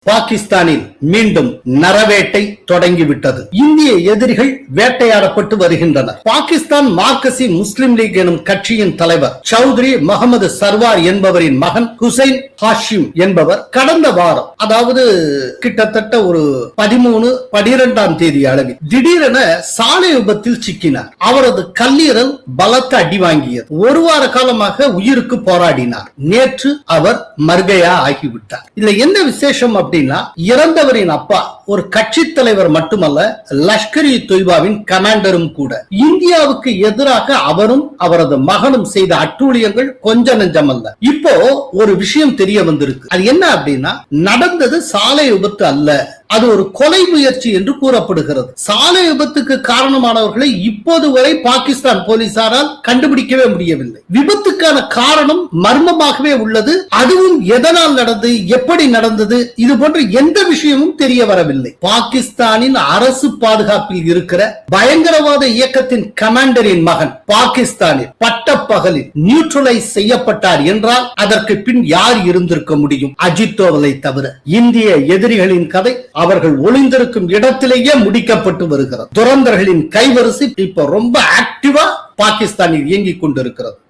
பாகிஸ்தானில் மீண்டும் நரவேட்டை தொடங்கிவிட்டது. இந்திய எதிரிகள் வேட்டையாடப்பட்டு வருகின்றனர். பாகிஸ்தான் மார்க்சி முஸ்லிம் லீக் எனும் கட்சியின் தலைவர் சௌத்ரி முகமது சர்வார் என்பவரின் மகன் ஹுசைன் ஹாஷிம் என்பவர் கடந்த வாரம், அதாவது கிட்டத்தட்ட ஒரு 13-12ஆம் தேதி அளவில் திடீரென சாலை விபத்தில் சிக்கினார். அவரது கல்லீரல் பலத்த அடி வாங்கியது. ஒரு வார காலமாக உயிருக்கு போராடினார். நேற்று அவர் மர்கையா ஆகிவிட்டார். இதுல என்ன விசேஷம் அப்படின்னா, இறந்தவரின் அப்பா ஒரு கட்சி தலைவர் மட்டுமல்ல, லஷ்கர்-இ தொய்பாவின் கமாண்டரும் கூட. இந்தியாவுக்கு எதிராக அவரும் அவரது மகனும் செய்த அட்டூழியங்கள் கொஞ்ச நெஞ்சமல்ல. இப்போ ஒரு விஷயம் தெரிய வந்திருக்கு. அது என்ன அப்படின்னா, நடந்தது சாலை விபத்து அல்ல, அது ஒரு கொலை முயற்சி என்று கூறப்படுகிறது. சாலை விபத்துக்கு காரணமானவர்களை இப்போது வரை பாகிஸ்தான் போலீசாரால் கண்டுபிடிக்கவே முடியவில்லை. விபத்துக்கான காரணம் மர்மமாகவே உள்ளது. அதுவும் எதனால் நடந்தது, எப்படி நடந்தது, இது போன்ற எந்த விஷயமும் தெரிய வரவில்லை. பாகிஸ்தானின் அரசு பாதுகாப்பில் இருக்கிற பயங்கரவாத இயக்கத்தின் கமாண்டரின் மகன் பாகிஸ்தானில் பட்டப்பகலில் நியூட்ரலைஸ் செய்யப்பட்டார் என்றால் அதற்கு பின் யார் இருந்திருக்க முடியும்? அஜித் தோவலை தவிர. இந்திய எதிரிகளின் கதை அவர்கள் ஒளிந்திருக்கும் இடத்திலேயே முடிக்கப்பட்டு வருகிறது. துரந்தர்களின் கைவரிசை இப்ப ரொம்ப ஆக்டிவா பாகிஸ்தானில் இயங்கிக் கொண்டிருக்கிறது.